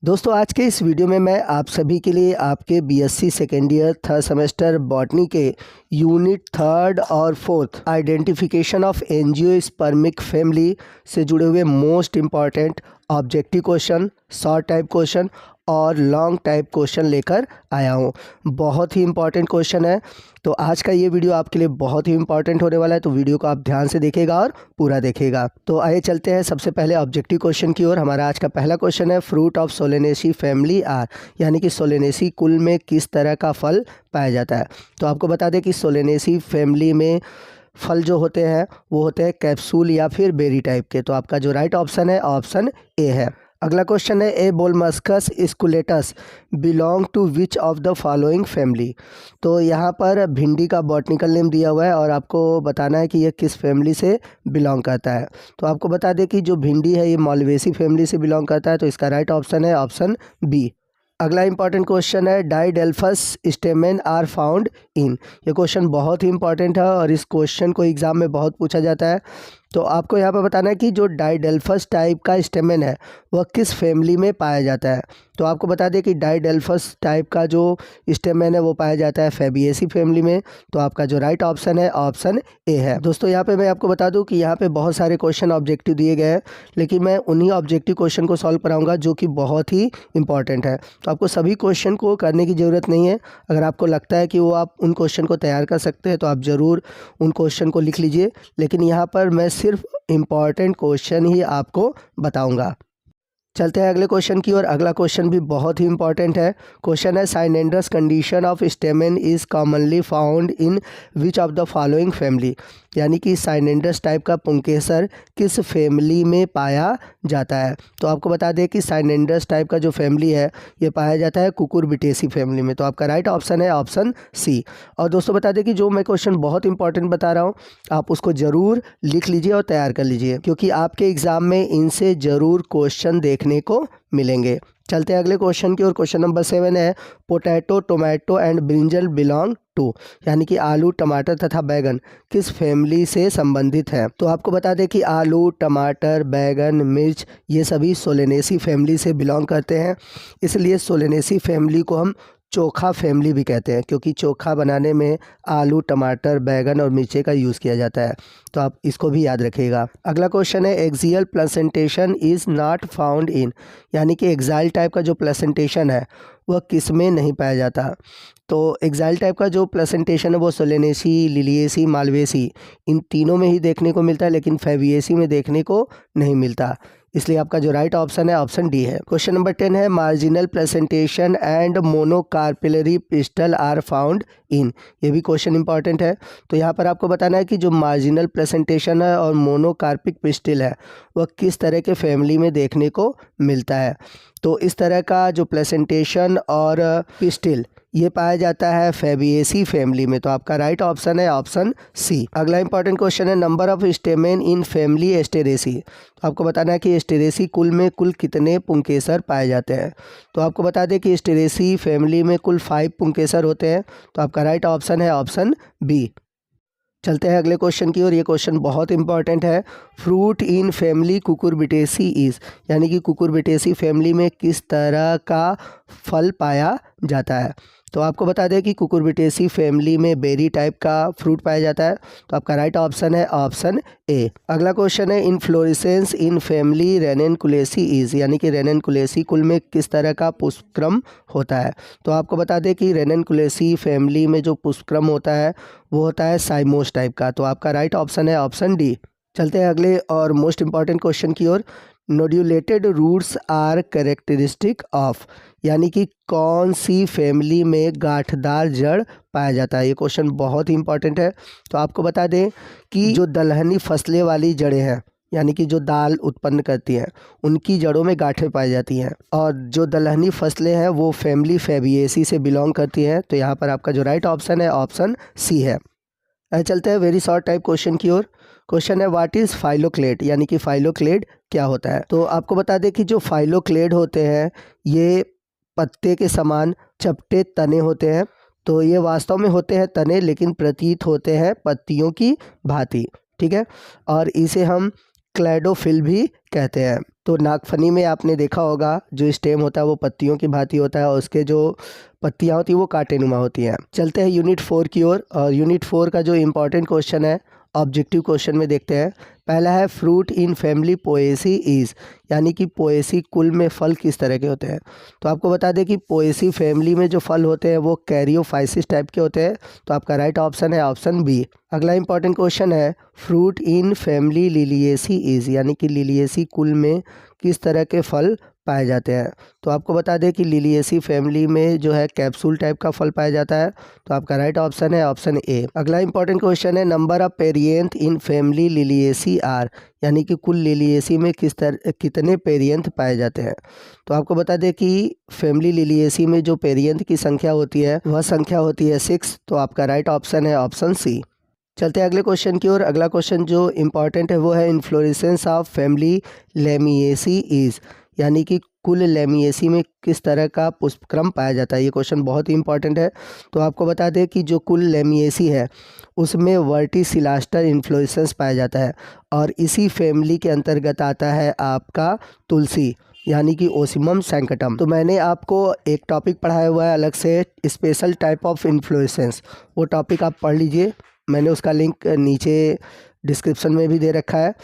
दोस्तों आज के इस वीडियो में मैं आप सभी के लिए आपके BSc second year third semester botany के यूनिट थर्ड और fourth identification of angiospermic family से जुड़े हुए most important objective question, short type question और लॉन्ग टाइप क्वेश्चन लेकर आया हूँ। बहुत ही इम्पॉर्टेंट क्वेश्चन है, तो आज का ये वीडियो आपके लिए बहुत ही इम्पॉर्टेंट होने वाला है, तो वीडियो को आप ध्यान से देखिएगा और पूरा देखिएगा। तो आइए चलते हैं सबसे पहले ऑब्जेक्टिव क्वेश्चन की ओर। हमारा आज का पहला क्वेश्चन है, fruit of Solanaceae family are, यानी कि सोलेनेसी कुल में किस तरह का फल पाया जाता है। तो आपको बता दें कि सोलेनेसी फैमिली में फल जो होते हैं वो होते हैं कैप्सूल या फिर बेरी टाइप के। तो आपका जो राइट ऑप्शन है ऑप्शन ए है। अगला क्वेश्चन है, Abelmoschus esculentus belong to which of the following family. तो यहाँ पर भिंडी का बॉटनिकल नेम दिया हुआ है और आपको बताना है कि यह किस फैमिली से बिलोंग करता है। तो आपको बता दें कि जो भिंडी है ये मॉलवेसी फैमिली से बिलोंग करता है, तो इसका राइट ऑप्शन है ऑप्शन बी। अगला इंपॉर्टेंट क्वेश्चन है, डाइडेल्फस स्टेमेन आर फाउंड इन। ये क्वेश्चन बहुत ही इंपॉर्टेंट है और इस क्वेश्चन को एग्जाम में बहुत पूछा जाता है। तो आपको यहाँ पर बताना है कि जो डाइडेल्फस टाइप का स्टेमेन है वह किस फैमिली में पाया जाता है। तो आपको बता दें कि डाइडेल्फस टाइप का जो स्टेमेन है वो पाया जाता है फैबिएसी फैमिली में। तो आपका जो राइट ऑप्शन है ऑप्शन ए है। दोस्तों यहाँ पे मैं आपको बता दूं कि यहाँ पे बहुत सारे क्वेश्चन ऑब्जेक्टिव दिए गए हैं, लेकिन मैं उन्हीं ऑब्जेक्टिव क्वेश्चन को सॉल्व कराऊंगा जो कि बहुत ही इंपॉर्टेंट है। तो आपको सभी क्वेश्चन को करने की ज़रूरत नहीं है। अगर आपको लगता है कि वो आप उन क्वेश्चन को तैयार कर सकते हैं तो आप ज़रूर उन क्वेश्चन को लिख लीजिए, लेकिन यहाँ पर मैं सिर्फ इम्पॉर्टेंट क्वेश्चन ही आपको बताऊंगा। चलते हैं अगले क्वेश्चन की ओर। अगला क्वेश्चन भी बहुत ही इंपॉर्टेंट है। क्वेश्चन है, synandrous condition of stamen is commonly found in which of the following family, यानी कि साइनेंड्रस टाइप का पुंकेसर किस फैमिली में पाया जाता है। तो आपको बता दें कि साइनेंड्रस टाइप का जो फैमिली है ये पाया जाता है कुकुरबिटेसी फैमिली में। तो आपका राइट ऑप्शन है ऑप्शन सी। और दोस्तों बता दें कि जो मैं क्वेश्चन बहुत इंपॉर्टेंट बता रहा हूँ आप उसको ज़रूर लिख लीजिए और तैयार कर लीजिए, क्योंकि आपके एग्ज़ाम में इनसे ज़रूर क्वेश्चन देखने को मिलेंगे। चलते हैं अगले क्वेश्चन की ओर। क्वेश्चन नंबर 7 है, potato, tomato and brinjal belong to, यानी कि आलू, टमाटर तथा बैगन किस फैमिली से संबंधित है। तो आपको बता दें कि आलू, टमाटर, बैगन, मिर्च ये सभी सोलेनेसी फैमिली से बिलोंग करते हैं। इसलिए सोलेनेसी फैमिली को हम चोखा फैमिली भी कहते हैं, क्योंकि चोखा बनाने में आलू, टमाटर, बैगन और मिर्ची का यूज़ किया जाता है। तो आप इसको भी याद रखिएगा। अगला क्वेश्चन है, axial placentation is not found in, यानी कि एक्साइल टाइप का जो प्लेसेंटेशन है वह किस में नहीं पाया जाता। तो एक्साइल टाइप का जो प्लेसेंटेशन है वो सोलेनेसी, लिलिएसी, मालवेसी इन तीनों में ही देखने को मिलता है, लेकिन फैबिएसी में देखने को नहीं मिलता। इसलिए आपका जो राइट ऑप्शन है ऑप्शन डी है। क्वेश्चन नंबर 10 है, marginal placentation and monocarpellary pistil are found in. ये भी क्वेश्चन इंपॉर्टेंट है। तो यहाँ पर आपको बताना है कि जो मार्जिनल प्लेसेंटेशन है और मोनोकार्पिक पिस्टल है वह किस तरह के फैमिली में देखने को मिलता है। तो इस तरह का जो प्लेसेंटेशन और पिस्टल ये पाया जाता है फैबिएसी फैमिली में। तो आपका राइट ऑप्शन है ऑप्शन सी। अगला इंपॉर्टेंट क्वेश्चन है, number of stamen in family Asteraceae. तो आपको बताना है कि एस्टेरेसी कुल में कुल कितने पुंकेसर पाए जाते हैं। तो आपको बता दें कि एस्टेरेसी फैमिली में कुल 5 पुंकेसर होते हैं। तो आपका राइट ऑप्शन है ऑप्शन बी। चलते हैं अगले क्वेश्चन की ओर। ये क्वेश्चन बहुत इंपॉर्टेंट है, fruit in family Cucurbitaceae is, यानी कि कुकुरबिटेसी फैमिली में किस तरह का फल पाया जाता है। तो आपको बता दें कि कुकुरबिटेसी फैमिली में बेरी टाइप का फ्रूट पाया जाता है। तो आपका राइट ऑप्शन है ऑप्शन ए। अगला क्वेश्चन है, इन्फ्लोरेसेंस इन फैमिली रेनेनकुलेसी इज़, यानी कि रेनेनकुलेसी कुल में किस तरह का पुष्पक्रम होता है। तो आपको बता दें कि रेनेनकुलेसी फैमिली में जो पुष्पक्रम होता है वो होता है साइमोस टाइप का। तो आपका राइट ऑप्शन है ऑप्शन डी। चलते हैं अगले और मोस्ट इंपॉर्टेंट क्वेश्चन की ओर। नोड्यूलेटेड रूट्स आर कैरेक्टरिस्टिक ऑफ, यानी कि कौन सी फैमिली में गांठदार जड़ पाया जाता है। ये क्वेश्चन बहुत ही इंपॉर्टेंट है। तो आपको बता दें कि जो दलहनी फसलें वाली जड़ें हैं, यानी कि जो दाल उत्पन्न करती हैं उनकी जड़ों में गांठें पाई जाती हैं, और जो दलहनी फसलें हैं वो फैमिली फैबिएसी से बिलोंग करती हैं। तो यहाँ पर आपका जो राइट ऑप्शन है ऑप्शन सी है। चलते हैं वेरी शॉर्ट टाइप क्वेश्चन की ओर। क्वेश्चन है, व्हाट इज़ फाइलोक्लेड, यानी कि फाइलोक्लेड क्या होता है। तो आपको बता दें कि जो फाइलोक्लेड होते हैं ये पत्ते के समान चपटे तने होते हैं। तो ये वास्तव में होते हैं तने, लेकिन प्रतीत होते हैं पत्तियों की भांति, ठीक है। और इसे हम क्लैडोफिल भी कहते हैं। तो नागफनी में आपने देखा होगा जो स्टेम होता है वो पत्तियों की भांति होता है और उसके जो पत्तियां होती हैं वो कांटेनुमा होती हैं। चलते हैं यूनिट 4 की ओर, और यूनिट 4 का जो इम्पोर्टेंट क्वेश्चन है ऑब्जेक्टिव क्वेश्चन में देखते हैं। पहला है fruit in family Poaceae is, यानी कि पोएसी कुल में फल किस तरह के होते हैं। तो आपको बता दें कि पोएसी फैमिली में जो फल होते हैं वो कैरियोफाइसिस टाइप के होते हैं। तो आपका राइट ऑप्शन है ऑप्शन बी। अगला इंपॉर्टेंट क्वेश्चन है fruit in family Liliaceae is, यानी कि लिलिएसी कुल में किस तरह के फल पाए जाते हैं। तो आपको बता दें कि लिलिएसी फैमिली में जो है कैप्सूल टाइप का फल पाया जाता है। तो आपका राइट ऑप्शन है ऑप्शन ए। अगला इंपॉर्टेंट क्वेश्चन है number of perianth in family Liliaceae are, यानी कि कुल लिलिएसी में कितने पेरियंथ पाए जाते हैं। तो आपको बता दें कि फैमिली लिलिएसी में जो पेरियंथ की संख्या होती है वह संख्या होती है 6। तो आपका राइट ऑप्शन है ऑप्शन सी। चलते हैं अगले क्वेश्चन की ओर। अगला क्वेश्चन जो इम्पॉर्टेंट है वो है इन्फ्लोरेसेंस ऑफ फैमिली लेमिएसी इज़, यानी कि कुल लेमिएसी में किस तरह का पुष्पक्रम पाया जाता है। ये क्वेश्चन बहुत ही इंपॉर्टेंट है। तो आपको बता दें कि जो कुल लेमिएसी है उसमें वर्टिसिलास्टर इन्फ्लोरेसेंस पाया जाता है, और इसी फैमिली के अंतर्गत आता है आपका तुलसी, यानी कि ओसिमम सैंकटम। तो मैंने आपको एक टॉपिक पढ़ाया हुआ है अलग से, स्पेशल टाइप ऑफ इन्फ्लोरेसेंस, वो टॉपिक आप पढ़ लीजिए। मैंने उसका लिंक नीचे डिस्क्रिप्शन में भी दे रखा है।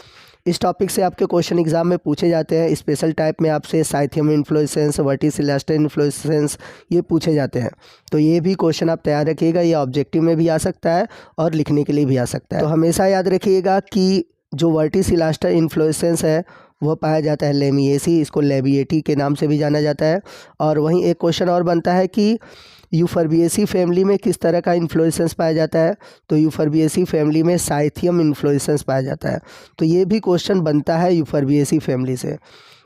इस टॉपिक से आपके क्वेश्चन एग्जाम में पूछे जाते हैं। स्पेशल टाइप में आपसे साइथियम इन्फ्लोरेसेंस, वर्टिसिलास्टर इन्फ्लोरेसेंस ये पूछे जाते हैं। तो ये भी क्वेश्चन आप तैयार रखिएगा, ये ऑब्जेक्टिव में भी आ सकता है और लिखने के लिए भी आ सकता है। तो हमेशा याद रखिएगा कि जो वर्टिसिलास्टर इन्फ्लोरेसेंस है वह पाया जाता है लेमिएसी, इसको लेबिएटी के नाम से भी जाना जाता है। और वहीं एक क्वेश्चन और बनता है कि यूफरबिएसी फैमिली में किस तरह का इन्फ्लोरेसेंस पाया जाता है। तो यूफरबिएसी फैमिली में साइथियम इन्फ्लोरेसेंस पाया जाता है। तो ये भी क्वेश्चन बनता है यूफरबिएसी फैमिली से।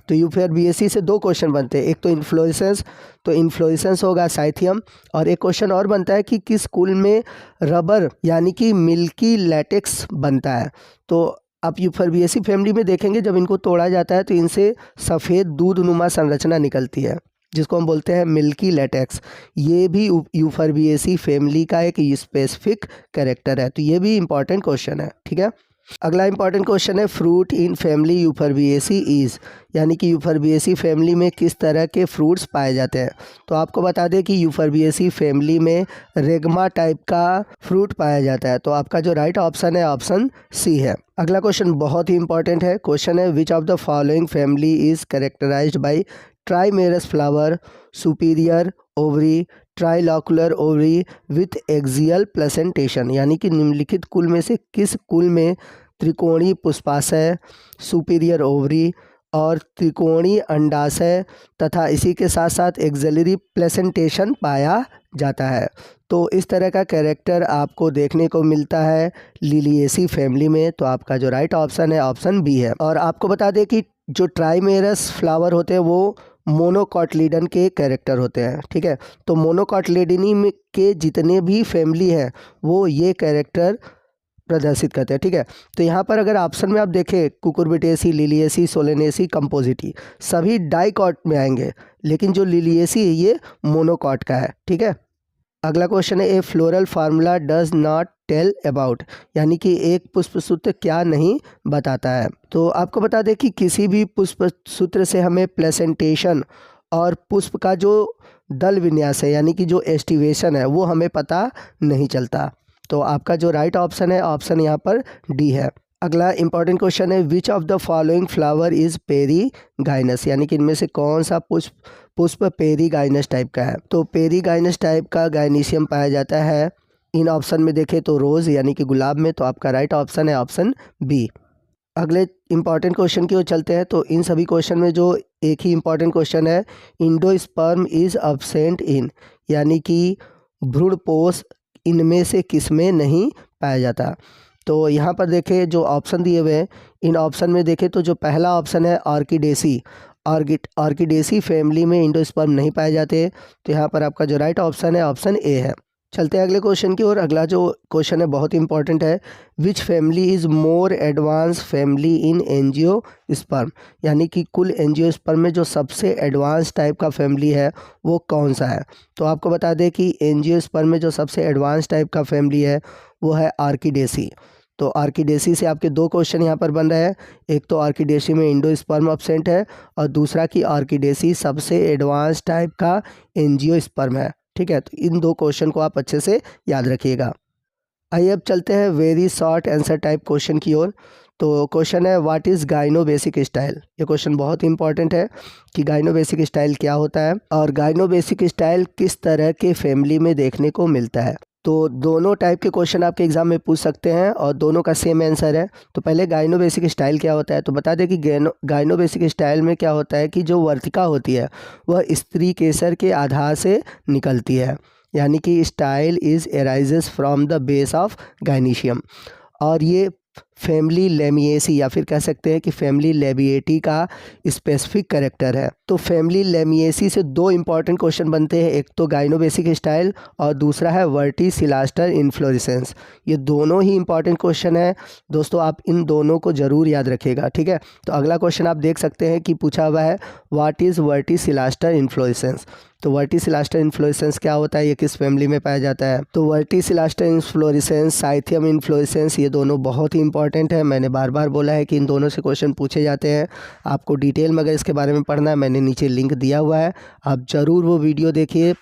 तो यूफरबिएसी से दो क्वेश्चन बनते हैं, एक तो इन्फ्लोरेसेंस, तो इन्फ्लोरेसेंस होगा साइथियम, और एक क्वेश्चन और बनता है कि किस कुल में रबर यानी कि मिल्की लैटेक्स बनता है। तो आप यूफरबिएसी फैमिली में देखेंगे जब इनको तोड़ा जाता है तो इनसे सफ़ेद दूधनुमा संरचना निकलती है जिसको हम बोलते हैं मिल्की लैटेक्स। ये भी यूफरबिएसी फैमिली का एक स्पेसिफिक कैरेक्टर है। तो ये भी इंपॉर्टेंट क्वेश्चन है, ठीक है। अगला इंपॉर्टेंट क्वेश्चन है फ्रूट इन फैमिली यूफरबिएसी इज़, यानी कि यूफरबिएसी फैमिली में किस तरह के फ्रूट्स पाए जाते हैं। तो आपको बता दें कि यूफरबिएसी फैमिली में रेगमा टाइप का फ्रूट पाया जाता है। तो आपका जो राइट ऑप्शन है ऑप्शन सी है। अगला क्वेश्चन बहुत ही इंपॉर्टेंट है। क्वेश्चन है which of the following family is characterised by trimerous flower, superior ovary, trilocular ovary with axial placentation, यानी कि निम्नलिखित कुल में से किस कुल में त्रिकोणीय पुष्पाशय, सुपीरियर ओवरी और त्रिकोणीय अंडाशय तथा इसी के साथ साथ एक्सिलरी प्लेसेंटेशन पाया जाता है। तो इस तरह का कैरेक्टर आपको देखने को मिलता है लिलिएसी फैमिली में। तो आपका जो राइट ऑप्शन है ऑप्शन बी है। और आपको बता दें कि जो ट्राइमेरस फ्लावर होते हैं वो मोनोकॉटलीडन के कैरेक्टर होते हैं, ठीक है। तो मोनोकॉटलीडनी में के जितने भी फैमिली हैं वो ये कैरेक्टर प्रदर्शित करते हैं, ठीक है। तो यहाँ पर अगर ऑप्शन में आप देखें कुकुरबिटेसी, लिलिएसी, सोलेनेसी, कंपोजिटी सभी डाइकॉट में आएंगे, लेकिन जो लिलिएसी है ये मोनोकॉट का है, ठीक है। अगला क्वेश्चन है a floral formula does not tell about, यानी कि एक पुष्प सूत्र क्या नहीं बताता है। तो आपको बता दें कि किसी भी पुष्प सूत्र से हमें प्लेसेंटेशन और पुष्प का जो दल विन्यास है यानी कि जो एस्टिवेशन है वो हमें पता नहीं चलता। तो आपका जो राइट ऑप्शन है ऑप्शन यहाँ पर डी है। अगला इंपॉर्टेंट क्वेश्चन है which of the following flower is perigynous, यानी कि इनमें से कौन सा पुष्प पेरीगाइनस टाइप का है। तो पेरीगाइनस टाइप का गाइनीशियम पाया जाता है इन ऑप्शन में देखें तो रोज़ यानी कि गुलाब में। तो आपका राइट ऑप्शन है ऑप्शन बी। अगले इंपॉर्टेंट क्वेश्चन की ओर चलते हैं। तो इन सभी क्वेश्चन में जो एक ही इंपॉर्टेंट क्वेश्चन है इंडोस्पर्म इज़ अब्सेंट इन, यानी कि भ्रूणपोष इनमें से किस में नहीं पाया जाता। तो यहाँ पर देखें जो ऑप्शन दिए हुए हैं इन ऑप्शन में देखें तो जो पहला ऑप्शन है ऑर्किडेसी, ऑर्किडेसी फैमिली में इंडोस्पर्म नहीं पाए जाते। तो यहाँ पर आपका जो राइट ऑप्शन है ऑप्शन ए है। चलते हैं अगले क्वेश्चन की ओर। अगला जो क्वेश्चन है बहुत इंपॉर्टेंट है विच family is more advance family in angiosperm, यानी कि कुल एंजियोस्पर्म में जो सबसे एडवांस टाइप का फैमिली है वो कौन सा है। तो आपको बता दें कि एंजियोस्पर्म में जो सबसे एडवांस टाइप का फैमिली है वो है ऑर्किडेसी। तो आर्किडेसी से आपके दो क्वेश्चन यहाँ पर बन रहे हैं। एक तो आर्किडेसी में एंडोस्पर्म एब्सेंट है और दूसरा कि आर्किडेसी सबसे एडवांस टाइप का एंजियोस्पर्म है। ठीक है, तो इन दो क्वेश्चन को आप अच्छे से याद रखिएगा। आइए अब चलते हैं very short answer type question की ओर। तो क्वेश्चन है what is gyno basic style. ये क्वेश्चन बहुत ही इंपॉर्टेंट है कि गाइनो बेसिक स्टाइल क्या होता है और गाइनो बेसिक स्टाइल किस तरह के फैमिली में देखने को मिलता है। तो दोनों टाइप के क्वेश्चन आपके एग्जाम में पूछ सकते हैं और दोनों का सेम आंसर है। तो पहले गाइनो बेसिक स्टाइल क्या होता है, तो बता दें कि गाइनो बेसिक स्टाइल में क्या होता है कि जो वर्तिका होती है वह स्त्री केसर के आधार से निकलती है, यानी कि style is arises from the base of gynoecium. और ये फैमिली लेमिएसी या फिर कह सकते हैं कि फैमिली लेबिएटी का स्पेसिफिक कैरेक्टर है। तो फैमिली लेमिएसी से दो इंपॉर्टेंट क्वेश्चन बनते हैं, एक तो गाइनो बेसिक स्टाइल और दूसरा है वर्टिसिलास्टर इन्फ्लोरेसेंस। ये दोनों ही इंपॉर्टेंट क्वेश्चन है दोस्तों, आप इन दोनों को ज़रूर याद रखिएगा। ठीक है, तो अगला क्वेश्चन आप देख सकते हैं कि पूछा हुआ है व्हाट इज़ वर्टिसिलास्टर इन्फ्लोरेसेंस। तो वर्टिसिलास्टर इन्फ्लोरेसेंस क्या होता है, ये किस फैमिली में पाया जाता है। तो वर्टिसिलास्टर इन्फ्लोरेसेंस, साइथियम इन्फ्लोरेसेंस, ये दोनों बहुत ही इंपॉर्टेंट है। मैंने बार बार बोला है कि इन दोनों से क्वेश्चन पूछे जाते हैं। आपको डिटेल में अगर इसके बारे में पढ़ना है, मैंने नीचे लिंक दिया हुआ है, आप ज़रूर वो वीडियो देखिए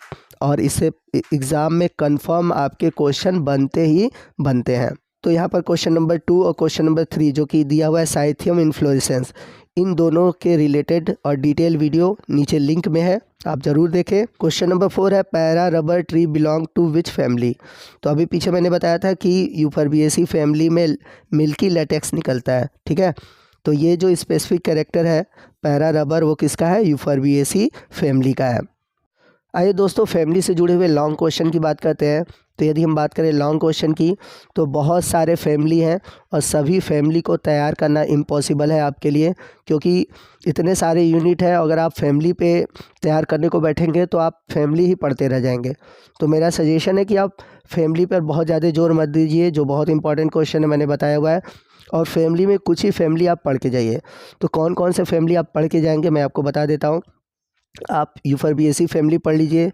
और इससे एग्ज़ाम में कंफर्म आपके क्वेश्चन बनते ही बनते हैं। तो यहाँ पर क्वेश्चन नंबर 2 और क्वेश्चन नंबर 3 जो कि दिया हुआ है साइथियम इन्फ्लोरेसेंस, इन दोनों के रिलेटेड और डिटेल वीडियो नीचे लिंक में है, आप ज़रूर देखें। क्वेश्चन नंबर 4 है para rubber tree belong to which family. तो अभी पीछे मैंने बताया था कि यूफोर्बिएसी फैमिली में मिल्की लेटेक्स निकलता है। ठीक है, तो ये जो स्पेसिफिक कैरेक्टर है पैरा रबर वो किसका है, यूफोर्बिएसी फैमिली का है। आइए दोस्तों फैमिली से जुड़े हुए लॉन्ग क्वेश्चन की बात करते हैं। तो यदि हम बात करें लॉन्ग क्वेश्चन की, तो बहुत सारे फैमिली हैं और सभी फैमिली को तैयार करना इम्पॉसिबल है आपके लिए, क्योंकि इतने सारे यूनिट है। अगर आप फैमिली पे तैयार करने को बैठेंगे तो आप फैमिली ही पढ़ते रह जाएंगे। तो मेरा सजेशन है कि आप फैमिली पर बहुत ज़्यादा जोर मत दीजिए, जो बहुत इंपॉर्टेंट क्वेश्चन है मैंने बताया हुआ है, और फैमिली में कुछ ही फैमिली आप पढ़ के जाइए। तो कौन कौन से फैमिली आप पढ़ के जाएंगे मैं आपको बता देता हूँ। आप यूफोर्बिएसी फैमिली पढ़ लीजिए,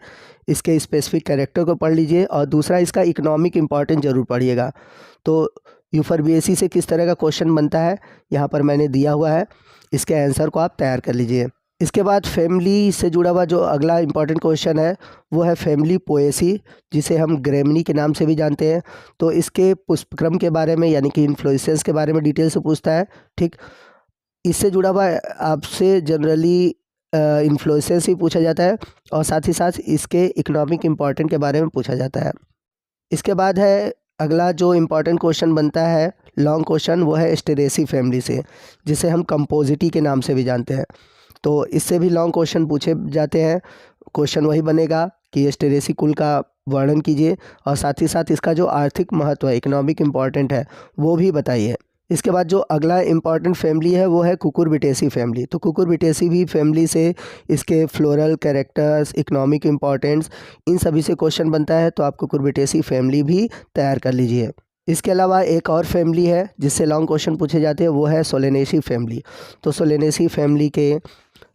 इसके स्पेसिफिक कैरेक्टर को पढ़ लीजिए और दूसरा इसका इकोनॉमिक इम्पॉर्टेंस ज़रूर पढ़िएगा। तो यूफोर्बिएसी से किस तरह का क्वेश्चन बनता है यहाँ पर मैंने दिया हुआ है, इसके आंसर को आप तैयार कर लीजिए। इसके बाद फैमिली से जुड़ा हुआ जो अगला इंपॉर्टेंट क्वेश्चन है वो है फैमिली पोएसी, जिसे हम ग्रेमनी के नाम से भी जानते हैं। तो इसके पुष्पक्रम के बारे में यानी कि इन्फ्लोरेसेंस के बारे में डिटेल से पूछता है। ठीक, इससे जुड़ा हुआ आपसे जनरली इन्फ्लोरेसेंस ही पूछा जाता है और साथ ही साथ इसके इकोनॉमिक इम्पॉर्टेंट के बारे में पूछा जाता है। इसके बाद है अगला जो इम्पॉर्टेंट क्वेश्चन बनता है लॉन्ग क्वेश्चन, वो है एस्टेरेसी फैमिली से, जिसे हम कंपोजिटी के नाम से भी जानते हैं। तो इससे भी लॉन्ग क्वेश्चन पूछे जाते हैं। क्वेश्चन वही बनेगा कि एस्टेरेसी कुल का वर्णन कीजिए और साथ ही साथ इसका जो आर्थिक महत्व है, इकोनॉमिक इम्पॉर्टेंट है, वो भी बताइए। इसके बाद जो अगला इम्पॉर्टेंट फैमिली है वो है कुकुरबिटेसी फैमिली। तो कुकुरबिटेसी भी फैमिली से इसके फ्लोरल कैरेक्टर्स, इकोनॉमिक इम्पॉर्टेंस, इन सभी से क्वेश्चन बनता है। तो आप कुकुरबिटेसी फैमिली भी तैयार कर लीजिए। इसके अलावा एक और फैमिली है जिससे लॉन्ग क्वेश्चन पूछे जाते हैं, वो है सोलेनेसी फैमिली। तो सोलेनेसी फैमिली के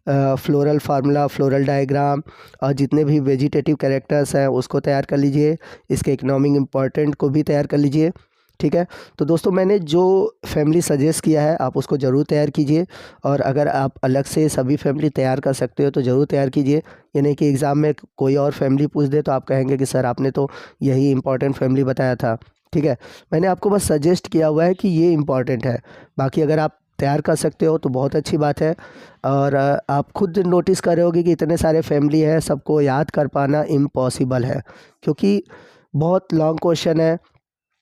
फ्लोरल फार्मूला, फ्लोरल डायग्राम और जितने भी वेजिटेटिव कैरेक्टर्स हैं उसको तैयार कर लीजिए। इसके इकोनॉमिक इम्पॉर्टेंट को भी तैयार कर लीजिए। ठीक है, तो दोस्तों मैंने जो फैमिली सजेस्ट किया है आप उसको ज़रूर तैयार कीजिए, और अगर आप अलग से सभी फैमिली तैयार कर सकते हो तो ज़रूर तैयार कीजिए। ये नहीं कि एग्ज़ाम में कोई और फैमिली पूछ दे तो आप कहेंगे कि सर आपने तो यही इंपॉर्टेंट फैमिली बताया था। ठीक है, मैंने आपको बस सजेस्ट किया हुआ है कि ये इंपॉर्टेंट है, बाकी अगर आप तैयार कर सकते हो तो बहुत अच्छी बात है। और आप खुद नोटिस कर रहे होगे कि इतने सारे फैमिली है, सबको याद कर पाना इम्पॉसिबल है, क्योंकि बहुत लॉन्ग क्वेश्चन है,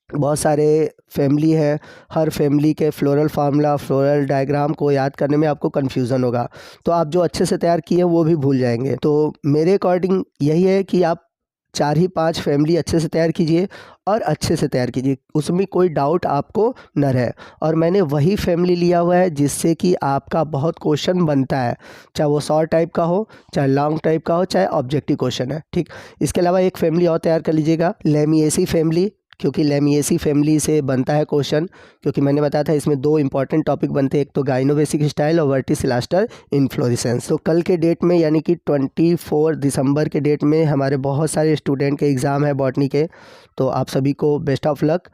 बहुत सारे फैमिली है। हर फैमिली के फ्लोरल फार्मूला, फ्लोरल डायग्राम को याद करने में आपको कन्फ्यूज़न होगा, तो आप जो अच्छे से तैयार किए वो भी भूल जाएंगे। तो मेरे अकॉर्डिंग यही है कि आप 4 ही 5 फैमिली अच्छे से तैयार कीजिए और अच्छे से तैयार कीजिए, उसमें कोई डाउट आपको न रहे। और मैंने वही फैमिली लिया हुआ है जिससे कि आपका बहुत क्वेश्चन बनता है, चाहे वो शॉर्ट टाइप का हो, चाहे लॉन्ग टाइप का हो, चाहे ऑब्जेक्टिव क्वेश्चन है। ठीक, इसके अलावा एक फैमिली और तैयार कर लीजिएगा, लेमिएसी फैमिली, क्योंकि लेमिएसी फैमिली से बनता है क्वेश्चन, क्योंकि मैंने बताया था इसमें 2 इंपॉर्टेंट टॉपिक बनते हैं, एक तो गाइनो बेसिक स्टाइल और वर्टिसिलास्टर इन्फ्लोरेसेंस। तो कल के डेट में यानी कि 24 दिसंबर के डेट में हमारे बहुत सारे स्टूडेंट के एग्ज़ाम है बॉटनी के, तो आप सभी को बेस्ट ऑफ लक।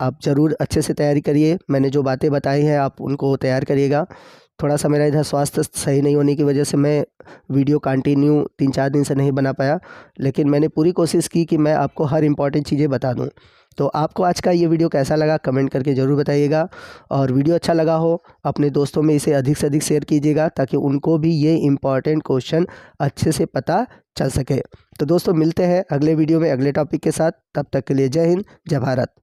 आप ज़रूर अच्छे से तैयारी करिए। मैंने जो बातें बताई हैं आप उनको तैयार करिएगा। थोड़ा सा मेरा इधर स्वास्थ्य सही नहीं होने की वजह से मैं वीडियो कंटिन्यू 3-4 दिन से नहीं बना पाया, लेकिन मैंने पूरी कोशिश की कि मैं आपको हर इम्पॉर्टेंट चीज़ें बता दूं। तो आपको आज का ये वीडियो कैसा लगा कमेंट करके ज़रूर बताइएगा, और वीडियो अच्छा लगा हो अपने दोस्तों में इसे अधिक से अधिक शेयर कीजिएगा ताकि उनको भी ये इम्पॉर्टेंट क्वेश्चन अच्छे से पता चल सके। तो दोस्तों मिलते हैं अगले वीडियो में अगले टॉपिक के साथ। तब तक के लिए जय हिंद, जय भारत।